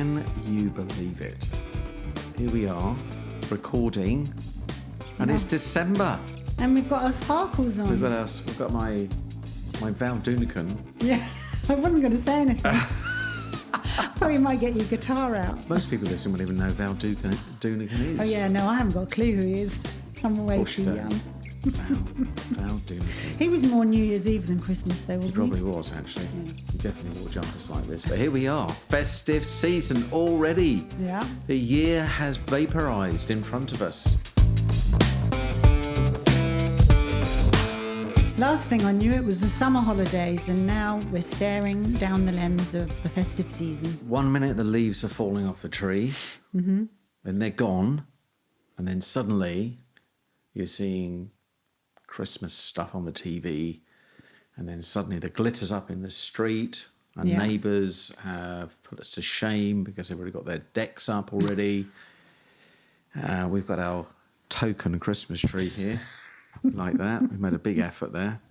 Can you believe it? Here we are, recording, and it's December. And we've got our sparkles on. We've got my Val Dunican. Yeah, I wasn't going to say anything. I thought you might get your guitar out. Most people listening won't even know Val Dunican is. Oh yeah, no, I haven't got a clue who he is. I'm way too young. Val Dunican. He was more New Year's Eve than Christmas though, wasn't he? Probably was, actually. Yeah. He definitely wore jumpers like this. But here we are, festive season already. Yeah. The year has vaporised in front of us. Last thing I knew, it was the summer holidays, and now we're staring down the lens of the festive season. 1 minute the leaves are falling off the tree, then they're gone, and then suddenly you're seeing Christmas stuff on the TV, and then suddenly the glitter's up in the street, and neighbours have put us to shame because they've already got their decks up already. We've got our token Christmas tree here. Like that. We've made a big effort there.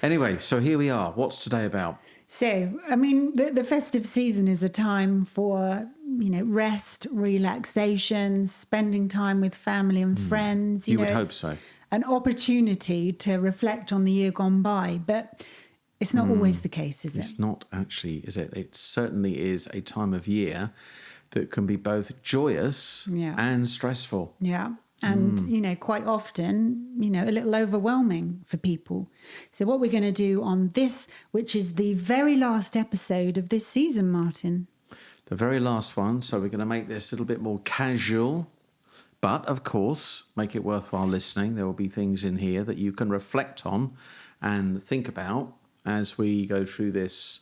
Anyway, so here we are. What's today about? So, I mean, the festive season is a time for, rest, relaxation, spending time with family and friends. You would hope so. An opportunity to reflect on the year gone by, but it's not always the case, is it? It's not actually, is it? It certainly is a time of year that can be both joyous and stressful. Yeah. And, quite often, a little overwhelming for people. So what we're going to do on this, which is the very last episode of this season, Martin. The very last one. So we're going to make this a little bit more casual, but of course, make it worthwhile listening. There will be things in here that you can reflect on and think about as we go through this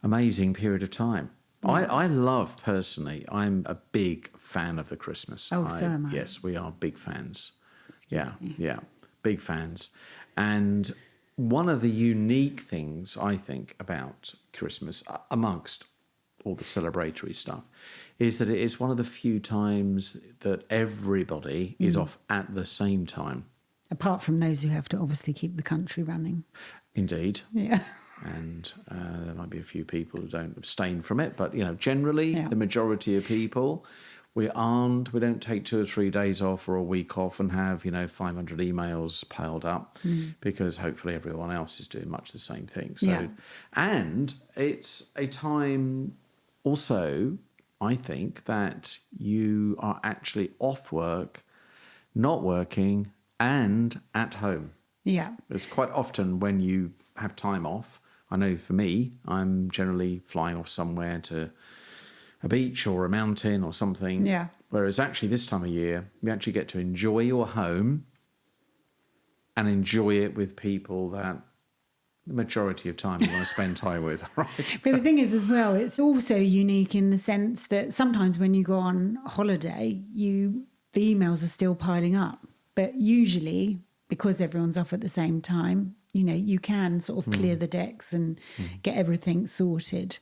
amazing period of time. I love, personally, I'm a big fan of the Christmas. Oh, so am I. Yes, we are big fans. Excuse me. Yeah, big fans. And one of the unique things, I think, about Christmas, amongst all the celebratory stuff, is that it is one of the few times that everybody is off at the same time. Apart from those who have to obviously keep the country running. Indeed. Yeah. And there might be a few people who don't abstain from it, but generally the majority of people, we don't take 2 or 3 days off or a week off and have 500 emails piled up because hopefully everyone else is doing much the same thing. So, and it's a time also, I think, that you are actually off work, not working, and at home. Yeah. It's quite often when you have time off. I know for me, I'm generally flying off somewhere to a beach or a mountain or something. Yeah. Whereas actually this time of year, you actually get to enjoy your home and enjoy it with people that the majority of time you want to spend time with. Right? But the thing is as well, it's also unique in the sense that sometimes when you go on holiday, the emails are still piling up. But usually, because everyone's off at the same time, you can sort of clear the decks and get everything sorted.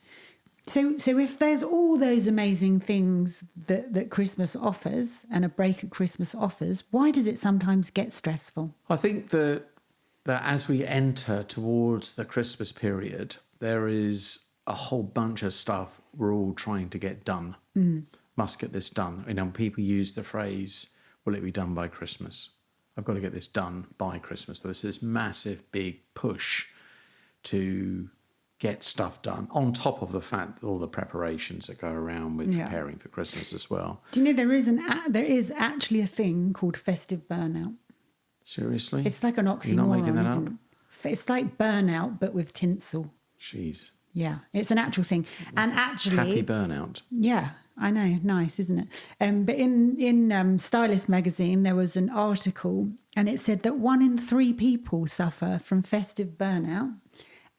So if there's all those amazing things that Christmas offers and a break at Christmas offers, why does it sometimes get stressful? I think that as we enter towards the Christmas period, there is a whole bunch of stuff we're all trying to get done. Must get this done. People use the phrase, will it be done by Christmas? I've got to get this done by Christmas. There's this massive, big push to get stuff done, on top of the fact that all the preparations that go around with preparing for Christmas as well. Do you know there is actually a thing called festive burnout? Seriously? It's like an oxymoron, You're not making that isn't up? it? It's like burnout, but with tinsel. Jeez. Yeah, it's an actual thing. And actually... Happy burnout. Yeah, I know. Nice, isn't it? But in Stylist magazine, there was an article and it said that 1 in 3 people suffer from festive burnout,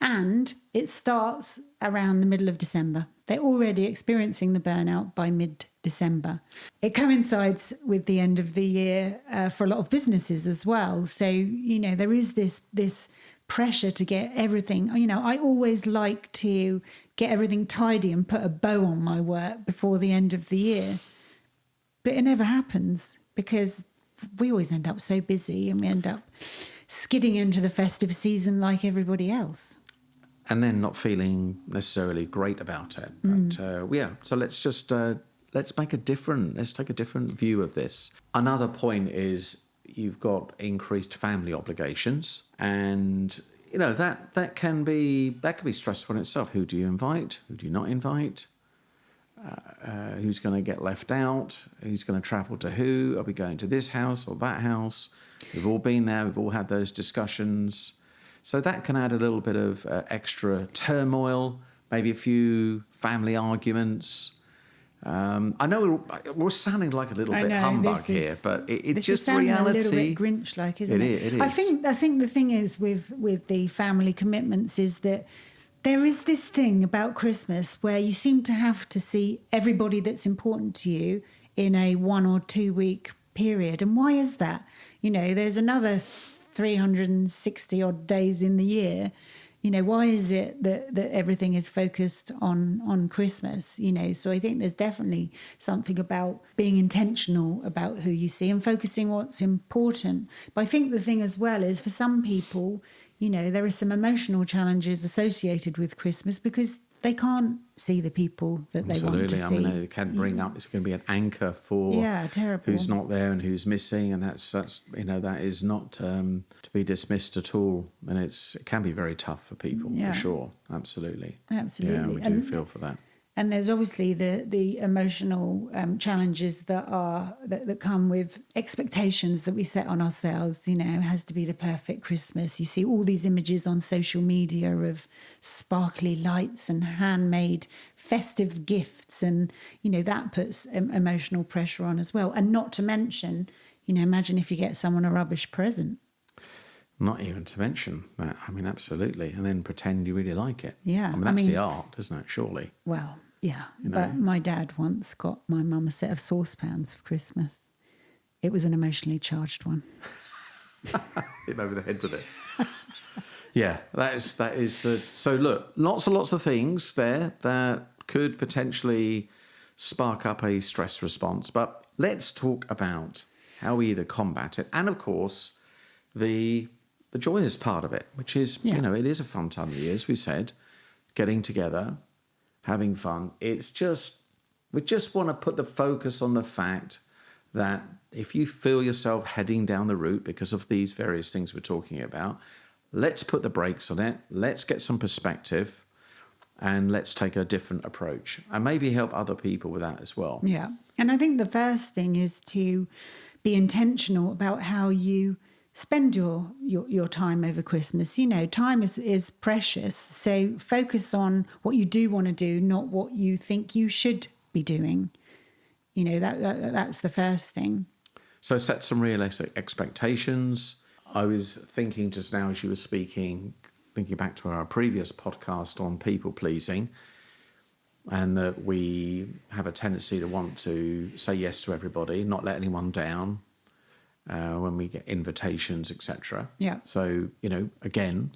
and it starts around the middle of December. They're already experiencing the burnout by mid-December. It coincides with the end of the year for a lot of businesses as well. So, there is this pressure to get everything. I always like to get everything tidy and put a bow on my work before the end of the year. But it never happens because we always end up so busy and we end up skidding into the festive season like everybody else. and then not feeling necessarily great about it. But so let's take a different view of this. Another point is you've got increased family obligations, and that can be stressful in itself. Who do you invite? Who do you not invite? Who's going to get left out? Who's going to travel to who? Are we going to this house or that house? We've all been there. We've all had those discussions. So that can add a little bit of extra turmoil, maybe a few family arguments. I know we're sounding like a little bit humbug here, but it's just reality. A little bit Grinch-like, isn't it? It is. I think the thing is with the family commitments is that there is this thing about Christmas where you seem to have to see everybody that's important to you in a 1 or 2 week period. And why is that? There's another 360 odd days in the year. Why is it that everything is focused on Christmas? So I think there's definitely something about being intentional about who you see and focusing what's important. But I think the thing as well is for some people, there are some emotional challenges associated with Christmas because they can't see the people that they want to see. Absolutely. I mean, it can bring up, it's going to be an anchor for who's not there and who's missing. And that's that is not to be dismissed at all. And it can be very tough for people, for sure. Absolutely. Absolutely. Yeah, we do feel for that. And there's obviously the emotional challenges that come with expectations that we set on ourselves. It has to be the perfect Christmas. You see all these images on social media of sparkly lights and handmade festive gifts, and that puts emotional pressure on as well. And not to mention, imagine if you get someone a rubbish present. Not even to mention that. I mean, absolutely. And then pretend you really like it. Yeah. I mean, that's the art, isn't it, surely? Well, yeah. But my dad once got my mum a set of saucepans for Christmas. It was an emotionally charged one. Hit him over the head with it. Yeah, that is. So look, lots and lots of things there that could potentially spark up a stress response. But let's talk about how we either combat it and, of course, the joyous part of it, which is, it is a fun time of year, as we said, getting together, having fun. It's just, we just want to put the focus on the fact that if you feel yourself heading down the route because of these various things we're talking about, let's put the brakes on it, let's get some perspective, and let's take a different approach and maybe help other people with that as well. Yeah. And I think the first thing is to be intentional about how you spend your time over Christmas. Time is precious. So focus on what you do want to do, not what you think you should be doing. That's the first thing. So set some realistic expectations. I was thinking just now as you were speaking, thinking back to our previous podcast on people pleasing, and that we have a tendency to want to say yes to everybody, not let anyone down. When we get invitations, etc. Yeah. So, again,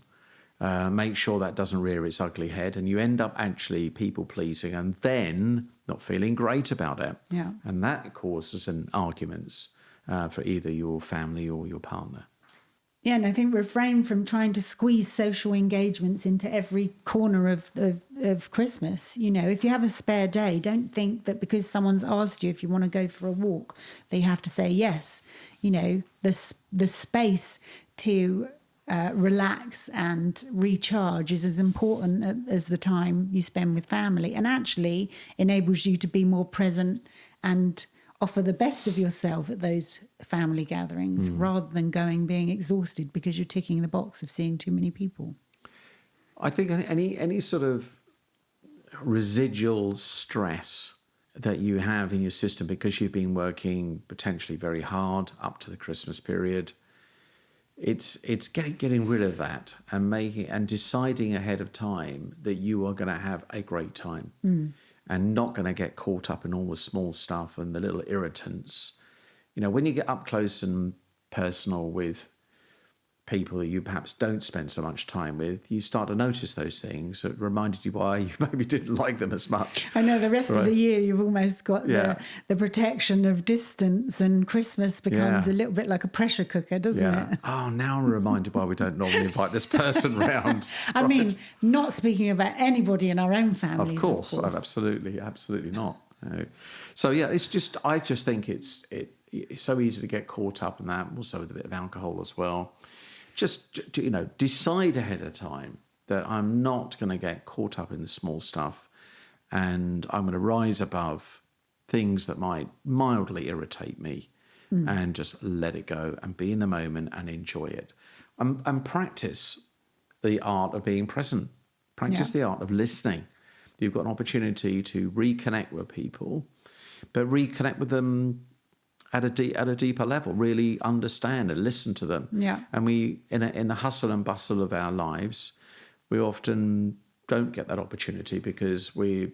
make sure that doesn't rear its ugly head and you end up actually people-pleasing and then not feeling great about it. Yeah. And that causes an arguments for either your family or your partner. Yeah, and I think refrain from trying to squeeze social engagements into every corner of Christmas. If you have a spare day, don't think that because someone's asked you if you want to go for a walk, that you have to say yes. The space to relax and recharge is as important as the time you spend with family, and actually enables you to be more present and offer the best of yourself at those family gatherings rather than being exhausted because you're ticking the box of seeing too many people. I think any sort of residual stress that you have in your system because you've been working potentially very hard up to the Christmas period, it's getting rid of that and deciding ahead of time that you are going to have a great time. And not going to get caught up in all the small stuff and the little irritants. When you get up close and personal with people that you perhaps don't spend so much time with, you start to notice those things that reminded you why you maybe didn't like them as much. I know the rest of Right. the year you've almost got Yeah. the protection of distance, and Christmas becomes Yeah. a little bit like a pressure cooker, doesn't it? Oh, now I'm reminded why we don't normally invite this person round. I mean, not speaking about anybody in our own families, Of course. Absolutely not. No. So yeah, I just think it's so easy to get caught up in that. Also with a bit of alcohol as well. Just decide ahead of time that I'm not going to get caught up in the small stuff, and I'm going to rise above things that might mildly irritate me, and just let it go and be in the moment and enjoy it, and practice the art of being present. Practice the art of listening. You've got an opportunity to reconnect with people, but reconnect with them at a deeper level. Really understand and listen to them. Yeah. And we, in the hustle and bustle of our lives, we often don't get that opportunity because we're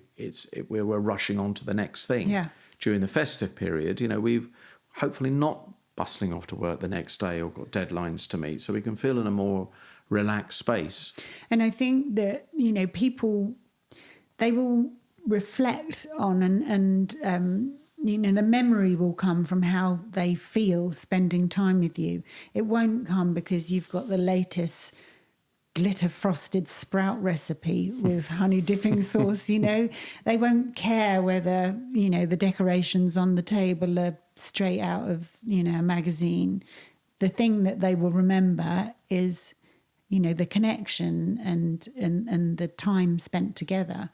rushing on to the next thing. Yeah. During the festive period, we've hopefully not bustling off to work the next day or got deadlines to meet, so we can feel in a more relaxed space. And I think that, people, they will reflect on and the memory will come from how they feel spending time with you. It won't come because you've got the latest glitter frosted sprout recipe with honey dipping sauce. They won't care whether, the decorations on the table are straight out of, a magazine. The thing that they will remember is, the connection and the time spent together.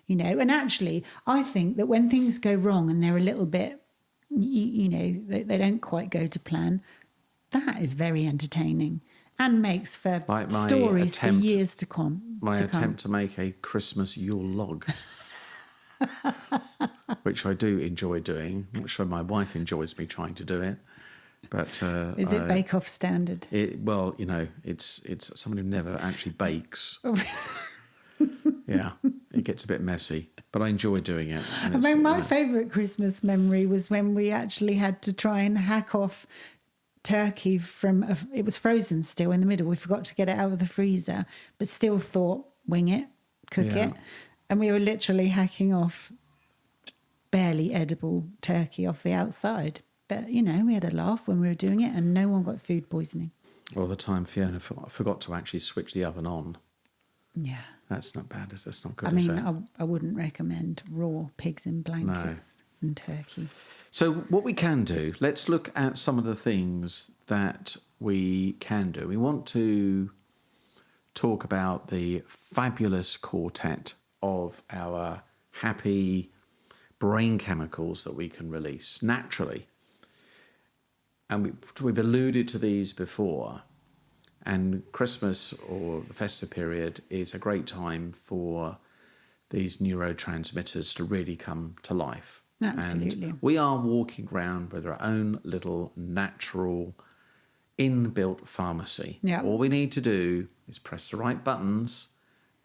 And actually, I think that when things go wrong and they're a little bit, they don't quite go to plan, that is very entertaining and makes for Like my stories for attempt- years to come. My attempt to make a Christmas Yule log, which I do enjoy doing. I'm not sure my wife enjoys me trying to do it, but Is it Bake Off standard? It's someone who never actually bakes. Yeah, it gets a bit messy, but I enjoy doing it. I mean, my favourite Christmas memory was when we actually had to try and hack off turkey it was frozen still in the middle. We forgot to get it out of the freezer, but still thought, wing it, cook it. And we were literally hacking off barely edible turkey off the outside. But, we had a laugh when we were doing it and no one got food poisoning. All the time Fiona forgot to actually switch the oven on. Yeah. That's not bad. That's not good, I is mean, it? I wouldn't recommend raw pigs in blankets and turkey. So what we can do, let's look at some of the things that we can do. We want to talk about the fabulous quartet of our happy brain chemicals that we can release naturally. And we've alluded to these before. And Christmas or the festive period is a great time for these neurotransmitters to really come to life. Absolutely. And we are walking around with our own little natural inbuilt pharmacy. Yeah. All we need to do is press the right buttons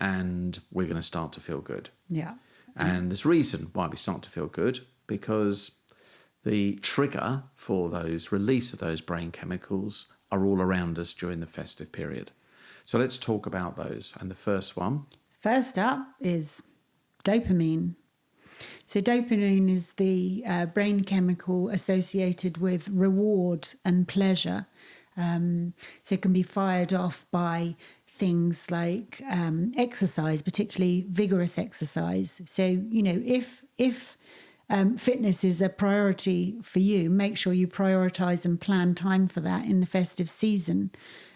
and we're going to start to feel good. Yeah. And there's a reason why we start to feel good, because the trigger for those release of those brain chemicals are all around us during the festive period. So let's talk about those. And the first one. First up is dopamine. So dopamine is the brain chemical associated with reward and pleasure. So it can be fired off by things like exercise, particularly vigorous exercise. So, if fitness is a priority for you, make sure you prioritise and plan time for that in the festive season.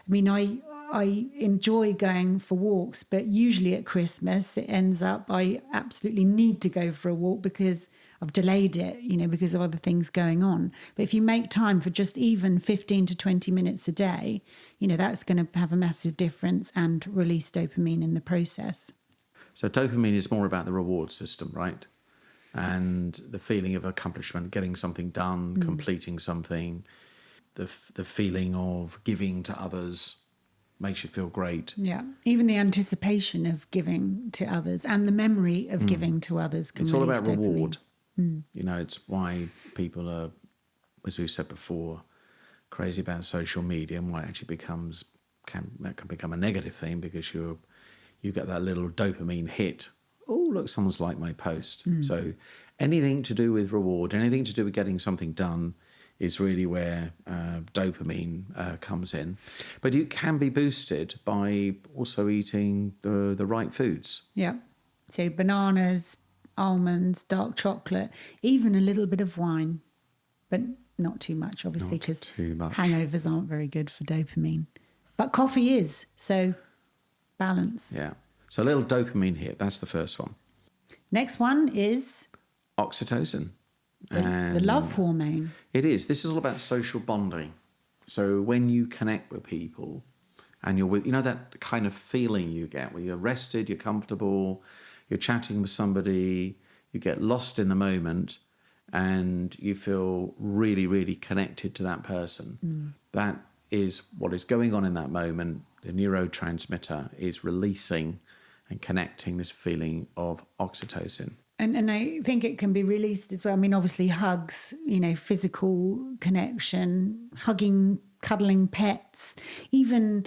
I mean, I enjoy going for walks, but usually at Christmas it ends up I absolutely need to go for a walk because I've delayed it, because of other things going on. But if you make time for just even 15 to 20 minutes a day, that's going to have a massive difference and release dopamine in the process. So dopamine is more about the reward system, right? And the feeling of accomplishment, getting something done, completing something, the feeling of giving to others makes you feel great. Yeah, even the anticipation of giving to others and the memory of giving to others can It's all release about dopamine. reward. It's why people are, as we've said before, crazy about social media and why it actually becomes that can become a negative thing because you get that little dopamine hit. Oh, look, someone's liked my post. So anything to do with reward, anything to do with getting something done is really where dopamine comes in. But it can be boosted by also eating the right foods. Yeah. So bananas, almonds, dark chocolate, even a little bit of wine, but not too much, obviously, Not because too much. hangovers aren't very good for dopamine. But coffee is, so balance. Yeah. So a little dopamine hit, that's the first one. Next one is Oxytocin. the love hormone. It is. This is all about social bonding. So when you connect with people and you're with, that kind of feeling you get where you're rested, you're comfortable, you're chatting with somebody, you get lost in the moment and you feel really, really connected to that person. That is what is going on in that moment. The neurotransmitter is releasing and connecting this feeling of oxytocin. And I think it can be released as well. I mean, obviously hugs, physical connection, hugging, cuddling pets, even,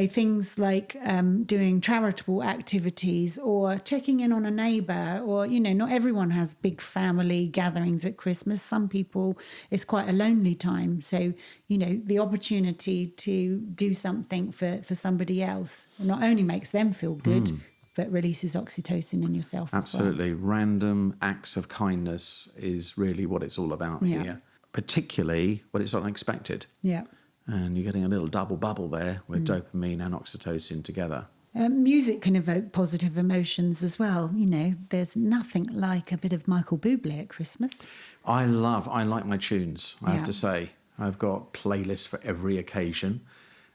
things like doing charitable activities or checking in on a neighbour or, not everyone has big family gatherings at Christmas. Some people, it's quite a lonely time. So, the opportunity to do something for somebody else not only makes them feel good, but releases oxytocin in yourself Absolutely. as well. Random acts of kindness is really what it's all about here, particularly when it's unexpected. Yeah. And you're getting a little double bubble there with dopamine and oxytocin together. Music can evoke positive emotions as well. There's nothing like a bit of Michael Bublé at Christmas. I like my tunes, I have to say. I've got playlists for every occasion,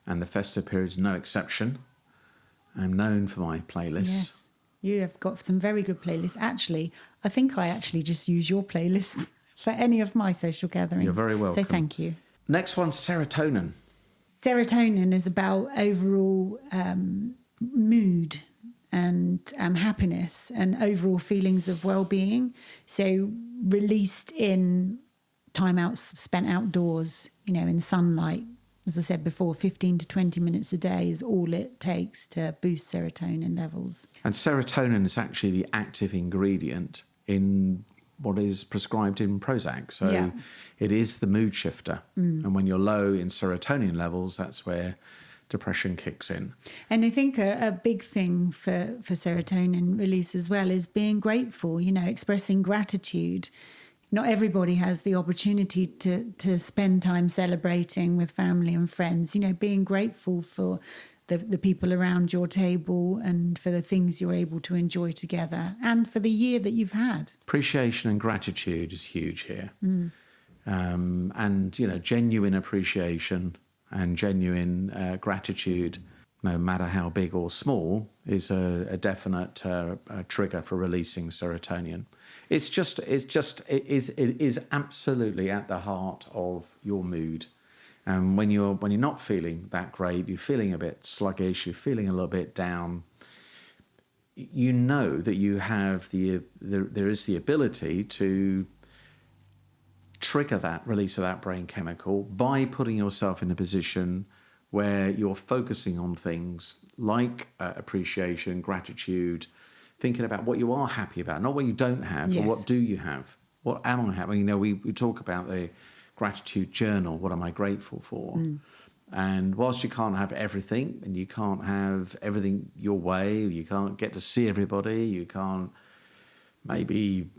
and the festive period is no exception. I'm known for my playlists. Yes, you have got some very good playlists. Actually, I think I just use your playlists for any of my social gatherings. You're very welcome. So thank you. Next one, serotonin. Serotonin is about overall mood and happiness and overall feelings of well-being. So released in time out spent outdoors, in sunlight. As I said before, 15 to 20 minutes a day is all it takes to boost serotonin levels. And serotonin is actually the active ingredient in what is prescribed in Prozac. So it is the mood shifter. And when you're low in serotonin levels, that's where depression kicks in. And I think a big thing for serotonin release as well is being grateful, expressing gratitude. Not everybody has the opportunity to spend time celebrating with family and friends, being grateful for the people around your table and for the things you're able to enjoy together and for the year that you've had. Appreciation and gratitude is huge here. And, genuine appreciation and genuine gratitude, no matter how big or small, is a definite trigger for releasing serotonin. It is absolutely at the heart of your mood. And when you're not feeling that great, you're feeling a bit sluggish, you're feeling a little bit down, you know that you have there is the ability to trigger that release of that brain chemical by putting yourself in a position where you're focusing on things like appreciation, gratitude, thinking about what you are happy about, not what you don't have, but what do you have? What am I having? We talk about the gratitude journal. What am I grateful for? And whilst you can't have everything, and you can't have everything your way, you can't get to see everybody, you can't maybe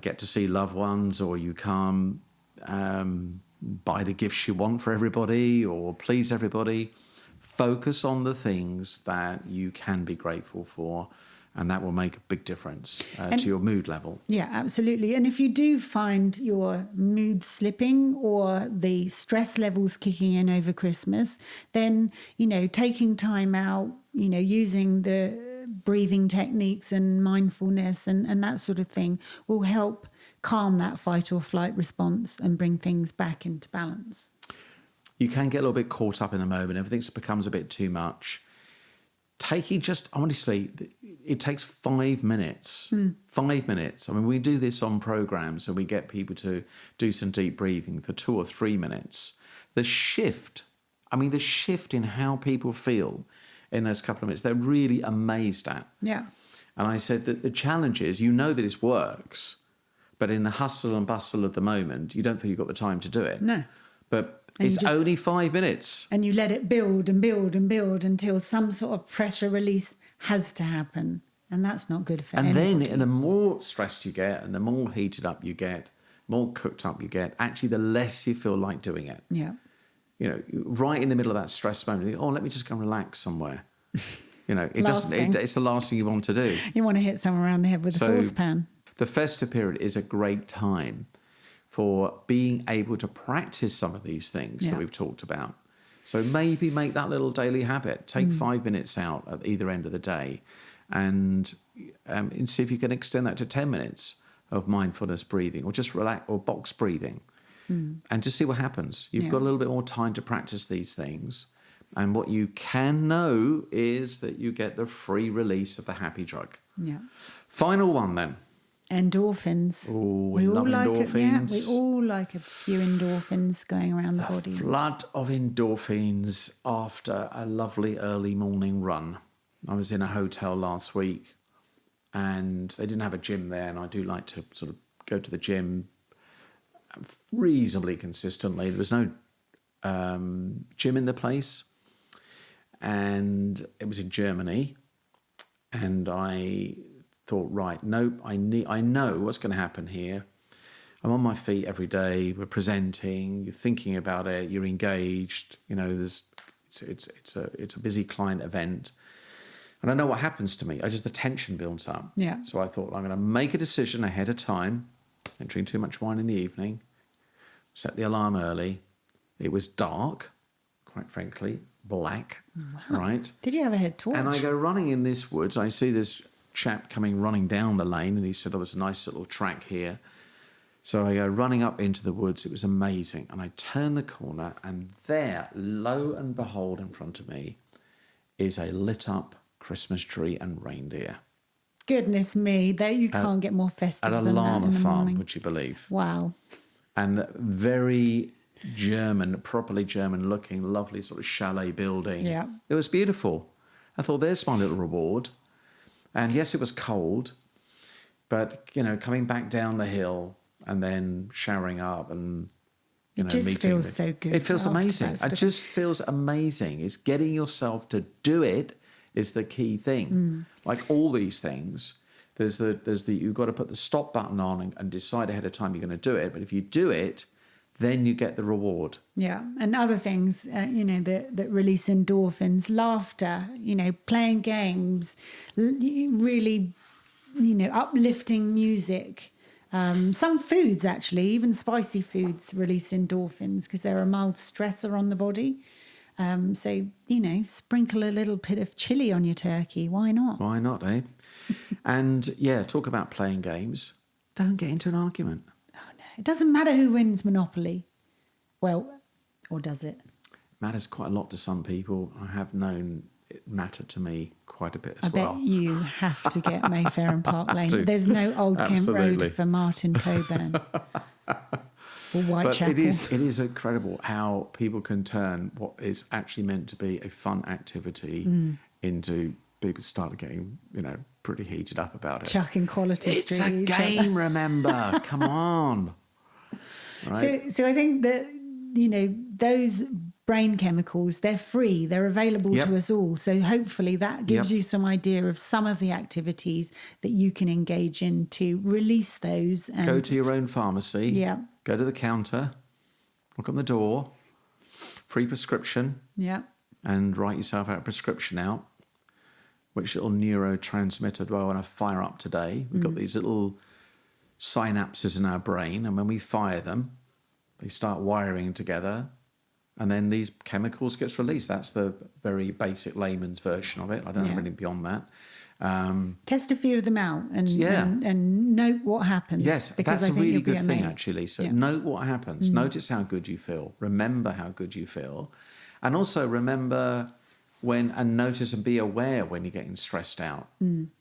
get to see loved ones, or you can't buy the gifts you want for everybody or please everybody, focus on the things that you can be grateful for, and that will make a big difference to your mood level. Yeah, absolutely. And if you do find your mood slipping or the stress levels kicking in over Christmas, then, taking time out, using the breathing techniques and mindfulness and that sort of thing will help calm that fight or flight response and bring things back into balance. You can get a little bit caught up in the moment. Everything becomes a bit too much. Honestly, it takes 5 minutes. 5 minutes. I mean, we do this on programs and we get people to do some deep breathing for 2 or 3 minutes. The shift I mean, the shift in how people feel in those couple of minutes, they're really amazed at. Yeah. And I said that the challenge is, you know that this works, but in the hustle and bustle of the moment, you don't think you've got the time to do it. No. But And it's only 5 minutes. And you let it build and build and build until some sort of pressure release has to happen. And that's not good for anybody. Then the more stressed you get and the more heated up you get, more cooked up you get, actually the less you feel like doing it. Yeah. You know, right in the middle of that stress moment, you think, oh, let me just go and relax somewhere. You know, it's the last thing you want to do. You want to hit someone around the head with a saucepan. The festive period is a great time for being able to practice some of these things that we've talked about. So maybe make that little daily habit. Take 5 minutes out at either end of the day and see if you can extend that to 10 minutes of mindfulness breathing, or just relax, or box breathing, and just see what happens. You've got a little bit more time to practice these things. And what you can know is that you get the free release of the happy drug. Yeah. Final one then. Endorphins. Oh, we love endorphins. We all like a few endorphins going around the body. Flood of endorphins after a lovely early morning run. I was in a hotel last week and they didn't have a gym there, and I do like to sort of go to the gym reasonably consistently. There was no gym in the place, and it was in Germany, and I thought, right, nope, I know what's going to happen here. I'm on my feet every day. We're presenting. You're thinking about it. You're engaged. You know, it's a busy client event, and I know what happens to me. The tension builds up. Yeah. So I thought, I'm going to make a decision ahead of time. Don't drink too much wine in the evening. Set the alarm early. It was dark, quite frankly, black. Wow. Right. Did you have a head torch? And I go running in this woods. I see this chap coming running down the lane, and he said, oh, there's a nice little track here. So I go running up into the woods. It was amazing. And I turn the corner, and there, lo and behold, in front of me is a lit up Christmas tree and reindeer. Goodness me, you can't get more festive than that. At a llama farm, morning. Would you believe? Wow. And very German, properly German looking, lovely sort of chalet building. Yeah. It was beautiful. I thought, there's my little reward. And yes, it was cold, but, you know, coming back down the hill and then showering up and, you know, meeting. It just feels so good. It feels amazing. It just feels amazing. It's getting yourself to do it is the key thing. Like all these things, there's the you've got to put the stop button on and decide ahead of time you're going to do it. But if you do it, then you get the reward. Yeah. And other things, you know, that release endorphins, laughter, you know, playing games, really, you know, uplifting music. Some foods, actually, even spicy foods, release endorphins because they're a mild stressor on the body. So, you know, sprinkle a little bit of chili on your turkey. Why not? Why not, eh? And, yeah, talk about playing games. Don't get into an argument. It doesn't matter who wins Monopoly. Well, or does it? Matters quite a lot to some people. I have known it mattered to me quite a bit as well. I bet you have to get Mayfair and Park Lane. There's no Old Kent Road for Martin Coburn. Or Whitechapel. But it is incredible how people can turn what is actually meant to be a fun activity into people start getting, you know, pretty heated up about it. Chucking Quality Street. It's a game, remember. Come on. Right? So I think that, you know, those brain chemicals, they're free. They're available to us all. So hopefully that gives you some idea of some of the activities that you can engage in to release those. And go to your own pharmacy. Yeah. Go to the counter. Knock on the door. Free prescription. Yeah. And write yourself out a prescription out. Which little neurotransmitter do I want to fire up today? We've got these little synapses in our brain, and when we fire them, they start wiring together, and then these chemicals gets released. That's the very basic layman's version of it. I don't have anything beyond that. Test a few of them out and note what happens. Yes, because that's I think a really good amazed. thing, actually. So note what happens. Notice how good you feel. Remember how good you feel. And also remember and notice and be aware when you're getting stressed out.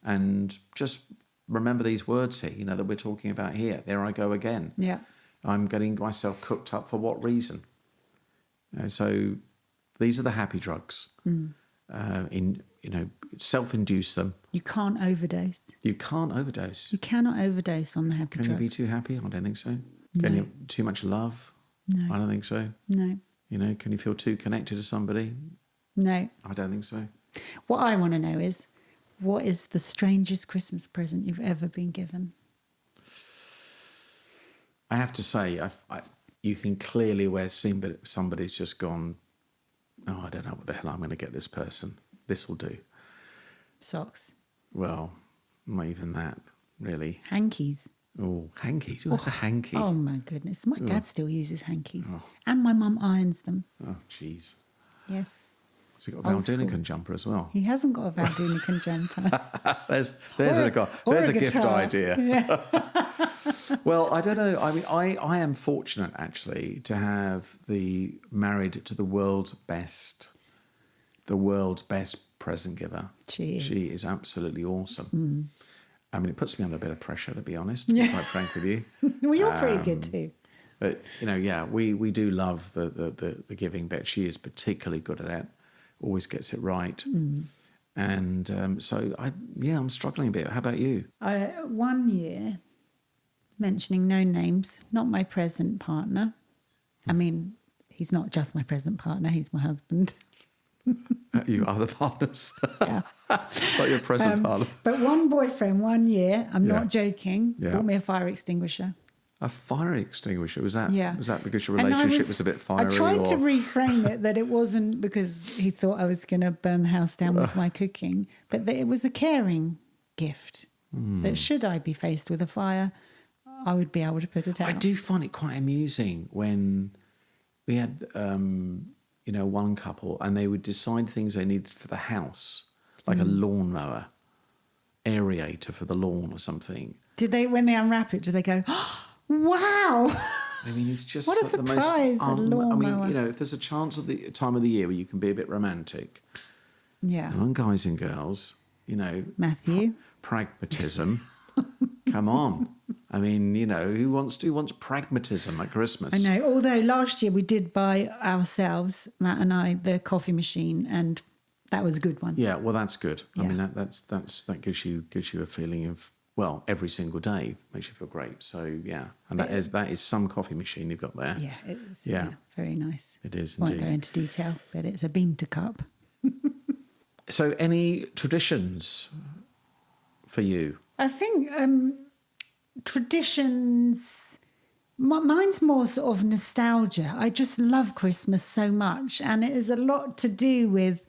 And just remember these words here, you know, that we're talking about here. There I go again. Yeah. I'm getting myself cooked up for what reason? You know, so These are the happy drugs. Self-induce them. You can't overdose. You can't overdose. You cannot overdose on the happy Can drugs. you be too happy? I don't think so. No. Can you too much love? No. I don't think so. No. Can you feel too connected to somebody? No. I don't think so. What I want to know is, what is the strangest Christmas present you've ever been given? I have to say, you can clearly where somebody's just gone, oh, I don't know what the hell I'm going to get this person. This will do. Socks. Well, not even that, really. Hankies. Oh, hankies. What's a hanky? Oh, my goodness. My dad still uses hankies. Oh. And my mum irons them. Oh, jeez. Yes. Has he got a Old school. Valdunican jumper as well? He hasn't got a Valdunican jumper. there's a gift guitar. idea. Yeah. Well, I don't know. I mean, I am fortunate actually to have married to the world's best present giver. She is absolutely awesome. I mean, it puts me under a bit of pressure, to be honest. To be quite frank with you. Well, you're pretty good too. But we do love the giving bit. She is particularly good at it. Always gets it right. And so I'm struggling a bit. How about you? 1 year, mentioning no names, not my present partner. I mean, he's not just my present partner, he's my husband. You other partners. Yeah. Not your present partner. But one boyfriend, 1 year, I'm Yeah. not joking, Yeah. bought me a fire extinguisher. A fire extinguisher, was that? Yeah. Was that because your And relationship was a bit fiery? I tried to or... reframe it that it wasn't because he thought I was going to burn the house down with my cooking, but that it was a caring gift. That should I be faced with a fire, I would be able to put it out. I do find it quite amusing when we had, one couple and they would decide things they needed for the house, like a lawnmower, aerator for the lawn or something. Did they, when they unwrap it, do they go, oh, wow? I mean, it's just What a the most surprise, a lawnmower. I mean, if there's a chance at the time of the year where you can be a bit romantic, Yeah. on guys and girls, Matthew. Pragmatism. Come on. I mean, who wants pragmatism at Christmas? I know. Although last year we did buy ourselves, Matt and I, the coffee machine, and that was a good one. Yeah, well, that's good. I Yeah. mean, that gives you a feeling of, well, every single day makes you feel great. So yeah, and that is some coffee machine you've got there. Yeah, it's Yeah. very nice. It is Won't indeed. go into detail, but it's a bean to cup. So, any traditions for you? I think traditions. Mine's more sort of nostalgia. I just love Christmas so much, and it is a lot to do with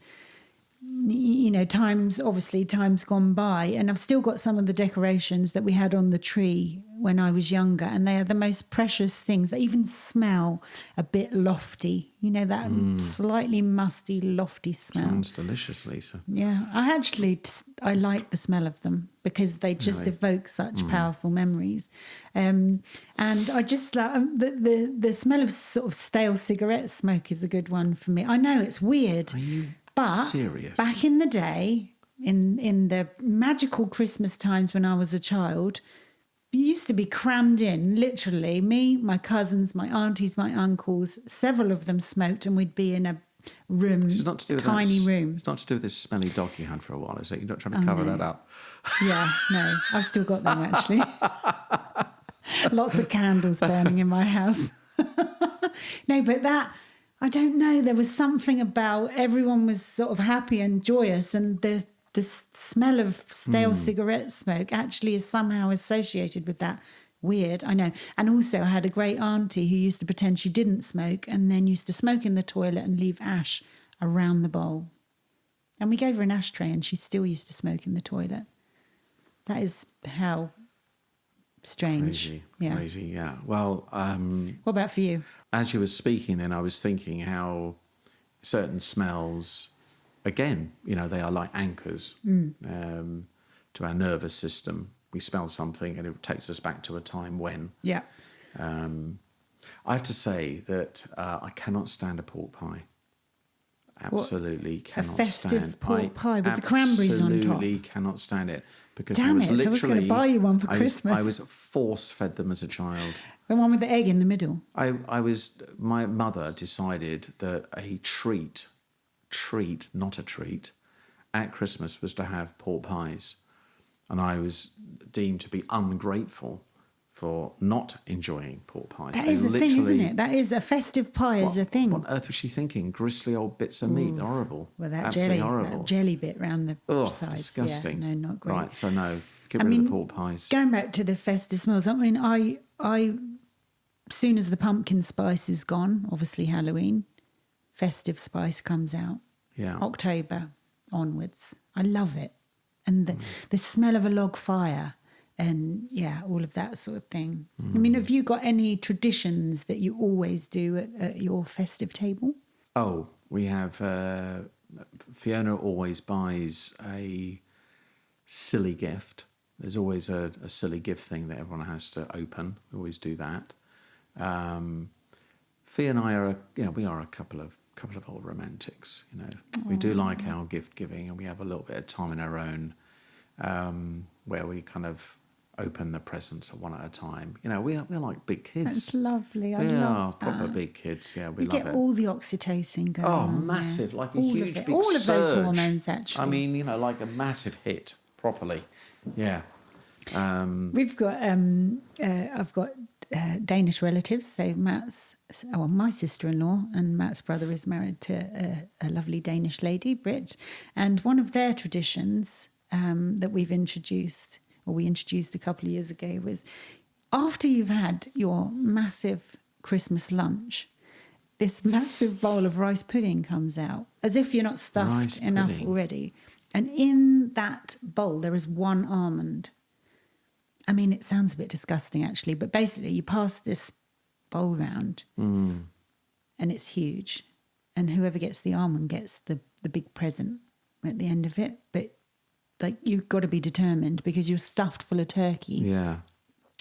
times gone by, and I've still got some of the decorations that we had on the tree when I was younger, and they are the most precious things. They even smell a bit lofty, that slightly musty, lofty smell. Sounds delicious, Lisa. Yeah, I like the smell of them because they just Really? evoke such powerful memories. And I just like the smell of sort of stale cigarette smoke is a good one for me. I know it's weird. Are you But serious? back in the day, in the magical Christmas times when I was a child, you used to be crammed in, literally. Me, my cousins, my aunties, my uncles, several of them smoked, and we'd be in a room, This is not to do with tiny that, room. It's not to do with this smelly dog you had for a while, is it? You're not trying to cover that up. Yeah, no, I've still got them actually. Lots of candles burning in my house. No, but I don't know, there was something about everyone was sort of happy and joyous, and the smell of stale cigarette smoke actually is somehow associated with that. Weird, I know. And also I had a great auntie who used to pretend she didn't smoke and then used to smoke in the toilet and leave ash around the bowl. And we gave her an ashtray and she still used to smoke in the toilet. That is how strange. Crazy, yeah. Well, What about for you? as you were speaking then, I was thinking how certain smells, again, they are like anchors to our nervous system. We smell something and it takes us back to a time when. Yeah. I have to say that I cannot stand a pork pie. Absolutely cannot festive stand pork pie with the cranberries on top. Absolutely cannot stand it. Because Damn I was it, I was gonna buy you one for Christmas. I was force-fed them as a child. The one with the egg in the middle. My mother decided that a treat treat, not a treat, at Christmas was to have pork pies. And I was deemed to be ungrateful for not enjoying pork pies. That is a thing, isn't it? That is a festive pie is a thing. What on earth was she thinking? Gristly old bits of meat. Horrible. Well, that Absolutely jelly, horrible. that jelly bit round the sides. Disgusting. Yeah, no, not great. Right, so no, get rid of the pork pies. Going back to the festive smells, I mean, I soon as the pumpkin spice is gone, obviously Halloween, festive spice comes out. Yeah. October onwards. I love it. And the smell of a log fire and, all of that sort of thing. I mean, have you got any traditions that you always do at your festive table? Oh, we have... Fiona always buys a silly gift. There's always a silly gift thing that everyone has to open. We always do that. Fee and I are, we are a couple of old romantics. We do like our gift giving, and we have a little bit of time in our own, where we kind of open the presents one at a time. We're like big kids. That's lovely. I we love are proper that. big kids. Yeah, we You love get it. all the oxytocin going Oh, on massive! there. Like a all huge of it. big all of those surge. hormones, actually. I mean, like a massive hit, properly. Yeah. We've got. I've got Danish relatives. So my sister-in-law and Matt's brother is married to a lovely Danish lady, Brit, and one of their traditions that we introduced a couple of years ago was after you've had your massive Christmas lunch, this massive bowl of rice pudding comes out, as if you're not stuffed enough already. And in that bowl, there is one almond. I mean, it sounds a bit disgusting, actually, but basically you pass this bowl round and it's huge. And whoever gets the almond gets the big present at the end of it. But you've got to be determined because you're stuffed full of turkey. Yeah.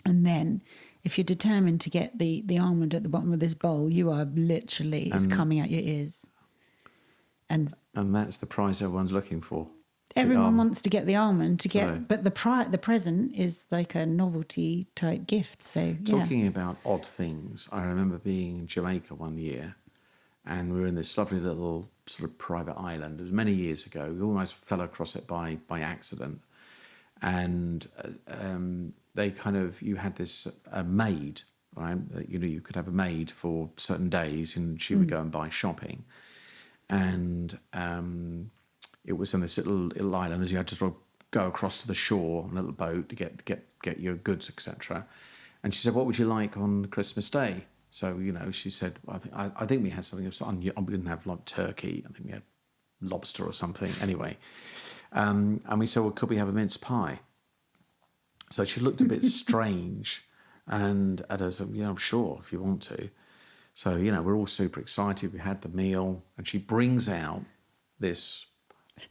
And then if you're determined to get the almond at the bottom of this bowl, you are literally, it's coming out your ears. And that's the prize everyone's looking for. Everyone wants to get the almond but the present is like a novelty type gift. So talking about odd things, I remember being in Jamaica one year, and we were in this lovely little sort of private island. It was many years ago. We almost fell across it by accident, and they you had this maid, right? You could have a maid for certain days, and she would go and buy shopping, and. It was on this little island, as you had to sort of go across to the shore on a little boat to get your goods, etc. And she said, "What would you like on Christmas Day?" So she said, well, "I think we had something. We didn't have like turkey. I think we had lobster or something. Anyway, and we said, well, could we have a mince pie?" So she looked a bit strange, and I said, "I'm sure if you want to." So we're all super excited. We had the meal, and she brings out this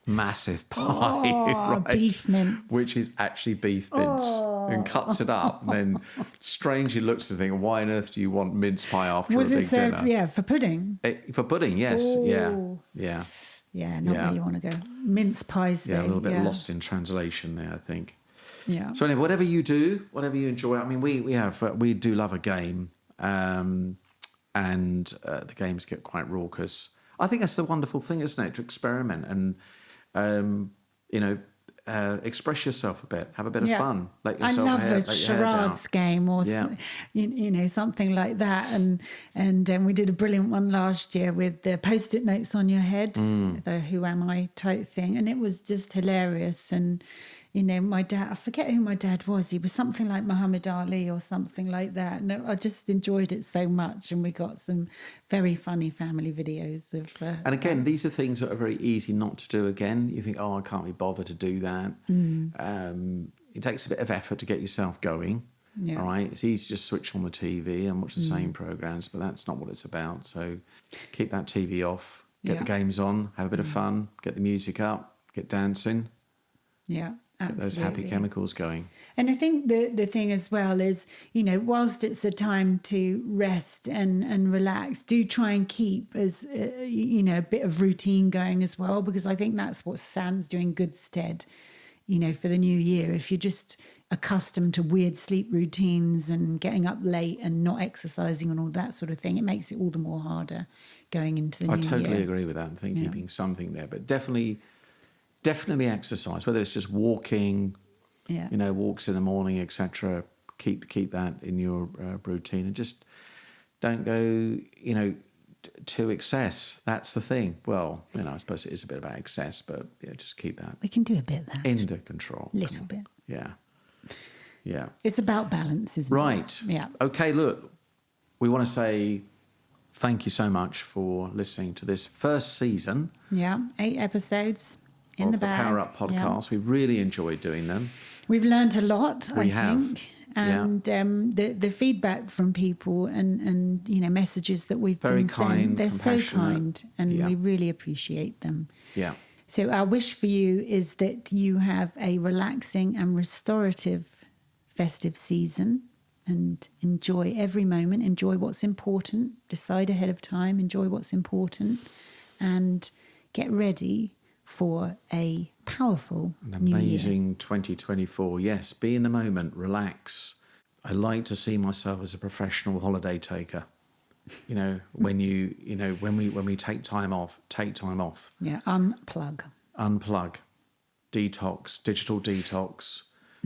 massive pie, right? Beef mince, which is actually beef mince, and cuts it up, and then strangely looks at the thing. Why on earth do you want mince pie after a big dinner? Was it served? Yeah, for pudding. For pudding, yes. Oh. Yeah. Not where you want to go. Mince pies. Yeah, a little bit lost in translation there, I think. Yeah. So anyway, whatever you do, whatever you enjoy. I mean, we do love a game, and the games get quite raucous. I think that's the wonderful thing, isn't it? To experiment and, express yourself a bit, have a bit of fun. Let yourself I love a charades game or something like that. And we did a brilliant one last year with the Post-it notes on your head, the "Who am I" type thing, and it was just hilarious. And my dad, I forget who my dad was. He was something like Muhammad Ali or something like that. And I just enjoyed it so much. And we got some very funny family videos of. And again, these are things that are very easy not to do again. You think, I can't be bothered to do that. It takes a bit of effort to get yourself going. Yeah. All right. It's easy to just switch on the TV and watch the same programs, but that's not what it's about. So keep that TV off, get the games on, have a bit of fun, get the music up, get dancing. Yeah. Absolutely. Get those happy chemicals going. And I think the thing as well is, whilst it's a time to rest and relax, do try and keep as, a bit of routine going as well, because I think that's what stands you in good stead, for the new year. If you're just accustomed to weird sleep routines and getting up late and not exercising and all that sort of thing, it makes it all the more harder going into the new year. I totally agree with that. I think keeping something there, but definitely exercise, whether it's just walking, walks in the morning, etc. Keep that in your routine, and just don't go, to excess. That's the thing. Well, I suppose it is a bit about excess, but just keep that. We can do a bit of that. Under control. Little bit. Yeah. Yeah. It's about balance, isn't it? Right. Yeah. Okay, look, we want to say thank you so much for listening to this first season. Yeah, 8 episodes in the bag. Power Up podcast. Yeah. We've really enjoyed doing them. We've learned a lot, I have. think. And the feedback from people and messages that we've Very been kind, sent, they're so compassionate. kind, and we really appreciate them. Yeah. So our wish for you is that you have a relaxing and restorative festive season and enjoy every moment, enjoy what's important, decide ahead of time, enjoy what's important, and get ready for a powerful An new amazing year. 2024. Yes, be in the moment, relax. I like to see myself as a professional holiday taker. When we take time off. Yeah, unplug. Unplug, detox, digital detox,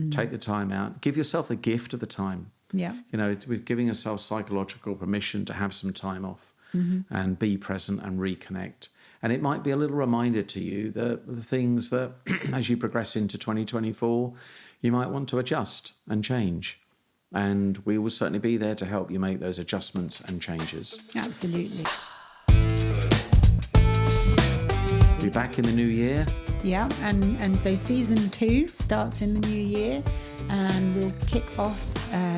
take the time out, give yourself the gift of the time. Yeah. With giving yourself psychological permission to have some time off and be present and reconnect. And it might be a little reminder to you that the things that as you progress into 2024, you might want to adjust and change. And we will certainly be there to help you make those adjustments and changes. Absolutely. Be back in the new year. Yeah, and so season 2 starts in the new year, and we'll kick off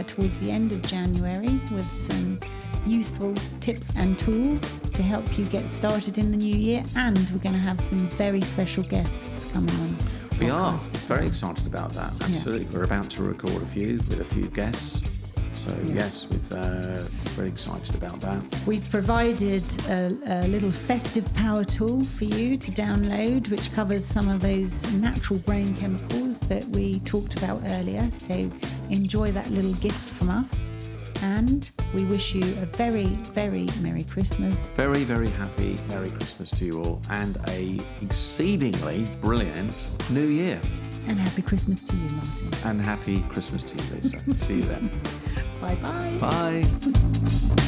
towards the end of January with some useful tips and tools to help you get started in the new year. And we're going to have some very special guests coming on. We are very excited about that. Absolutely. Yeah. We're about to record with a few guests. So yes, we're very excited about that. We've provided a little festive power tool for you to download, which covers some of those natural brain chemicals that we talked about earlier. So enjoy that little gift from us. And we wish you a very, very Merry Christmas. Very, very happy Merry Christmas to you all, and a exceedingly brilliant New Year. And Happy Christmas to you, Martin. And Happy Christmas to you, Lisa. See you then. Bye-bye. Bye.